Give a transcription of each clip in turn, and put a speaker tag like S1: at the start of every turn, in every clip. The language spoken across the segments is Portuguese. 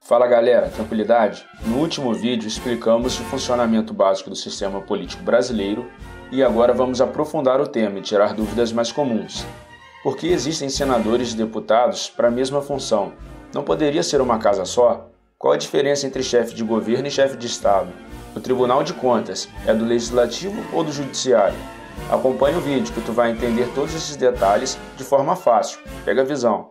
S1: Fala galera, tranquilidade? No último vídeo explicamos o funcionamento básico do sistema político brasileiro e agora vamos aprofundar o tema e tirar dúvidas mais comuns. Por que existem senadores e deputados para a mesma função? Não poderia ser uma casa só? Qual a diferença entre chefe de governo e chefe de Estado? O Tribunal de Contas é do Legislativo ou do Judiciário? Acompanhe o vídeo que tu vai entender todos esses detalhes de forma fácil. Pega a visão.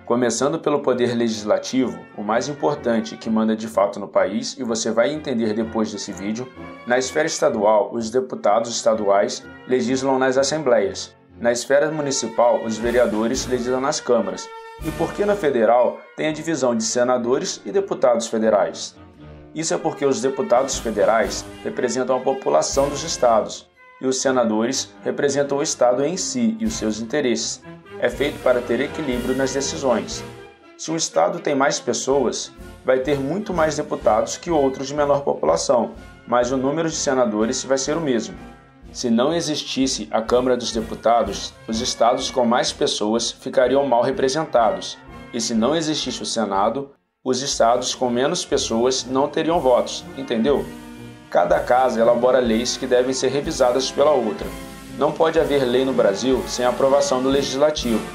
S1: Começando pelo poder legislativo, o mais importante que manda de fato no país, e você vai entender depois desse vídeo, na esfera estadual, os deputados estaduais legislam nas assembleias. Na esfera municipal, os vereadores legislam nas câmaras. E por que na federal tem a divisão de senadores e deputados federais? Isso é porque os deputados federais representam a população dos estados, e os senadores representam o estado em si e os seus interesses. É feito para ter equilíbrio nas decisões. Se um estado tem mais pessoas, vai ter muito mais deputados que outros de menor população, mas o número de senadores vai ser o mesmo. Se não existisse a Câmara dos Deputados, os estados com mais pessoas ficariam mal representados, e se não existisse o Senado, os estados com menos pessoas não teriam votos, entendeu? Cada casa elabora leis que devem ser revisadas pela outra. Não pode haver lei no Brasil sem a aprovação do Legislativo.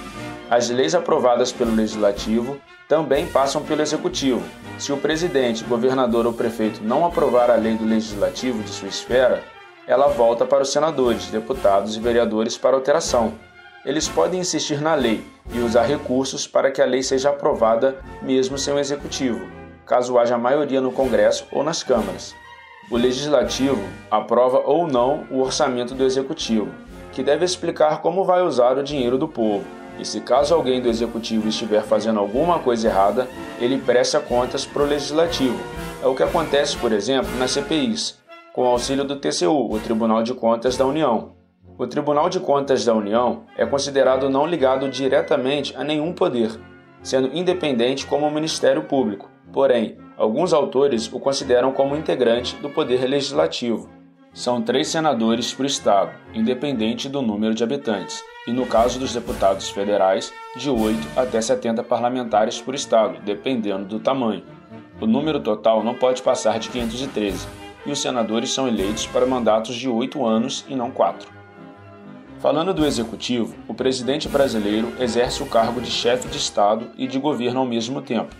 S1: As leis aprovadas pelo Legislativo também passam pelo Executivo. Se o presidente, governador ou prefeito não aprovar a lei do Legislativo de sua esfera, ela volta para os senadores, deputados e vereadores para alteração. Eles podem insistir na lei e usar recursos para que a lei seja aprovada mesmo sem o Executivo, caso haja maioria no Congresso ou nas câmaras. O Legislativo aprova ou não o orçamento do Executivo, que deve explicar como vai usar o dinheiro do povo. E se caso alguém do Executivo estiver fazendo alguma coisa errada, ele presta contas para o Legislativo. É o que acontece, por exemplo, nas CPIs, com o auxílio do TCU, o Tribunal de Contas da União. O Tribunal de Contas da União é considerado não ligado diretamente a nenhum poder, sendo independente como o Ministério Público. Porém, alguns autores o consideram como integrante do Poder Legislativo. São 3 senadores por estado, independente do número de habitantes, e no caso dos deputados federais, de 8 até 70 parlamentares por estado, dependendo do tamanho. O número total não pode passar de 513, e os senadores são eleitos para mandatos de 8 anos e não 4. Falando do Executivo, o presidente brasileiro exerce o cargo de chefe de Estado e de governo ao mesmo tempo.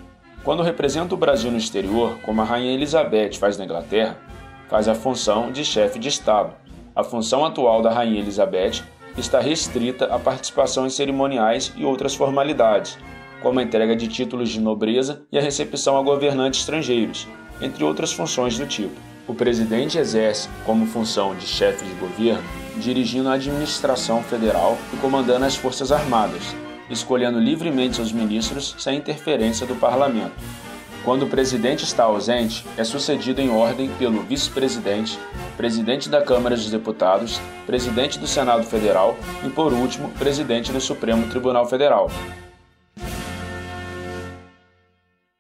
S1: Quando representa o Brasil no exterior, como a Rainha Elizabeth faz na Inglaterra, faz a função de chefe de Estado. A função atual da Rainha Elizabeth está restrita à participação em cerimoniais e outras formalidades, como a entrega de títulos de nobreza e a recepção a governantes estrangeiros, entre outras funções do tipo. O presidente exerce como função de chefe de governo, dirigindo a administração federal e comandando as Forças Armadas, escolhendo livremente seus ministros sem interferência do parlamento. Quando o presidente está ausente, é sucedido em ordem pelo vice-presidente, presidente da Câmara dos Deputados, presidente do Senado Federal e, por último, presidente do Supremo Tribunal Federal.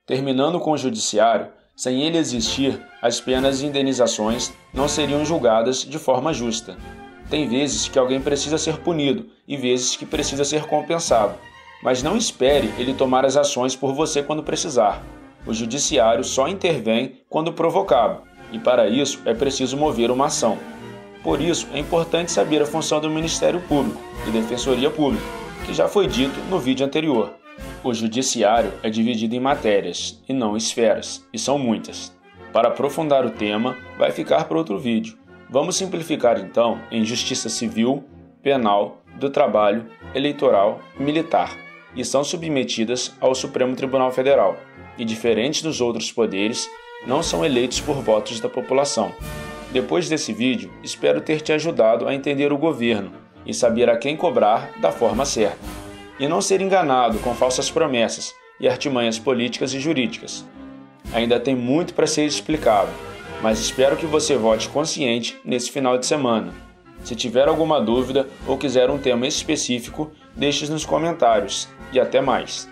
S1: Terminando com o Judiciário, sem ele existir, as penas e indenizações não seriam julgadas de forma justa. Tem vezes que alguém precisa ser punido e vezes que precisa ser compensado. Mas não espere ele tomar as ações por você quando precisar. O judiciário só intervém quando provocado, e para isso é preciso mover uma ação. Por isso, é importante saber a função do Ministério Público e Defensoria Pública, que já foi dito no vídeo anterior. O judiciário é dividido em matérias, e não esferas, e são muitas. Para aprofundar o tema, vai ficar para outro vídeo. Vamos simplificar então em justiça civil, penal, do trabalho, eleitoral e militar, e são submetidas ao Supremo Tribunal Federal, e diferentes dos outros poderes, não são eleitos por votos da população. Depois desse vídeo, espero ter te ajudado a entender o governo e saber a quem cobrar da forma certa, e não ser enganado com falsas promessas e artimanhas políticas e jurídicas. Ainda tem muito para ser explicado, mas espero que você vote consciente nesse final de semana. Se tiver alguma dúvida ou quiser um tema específico, deixe nos comentários. E até mais!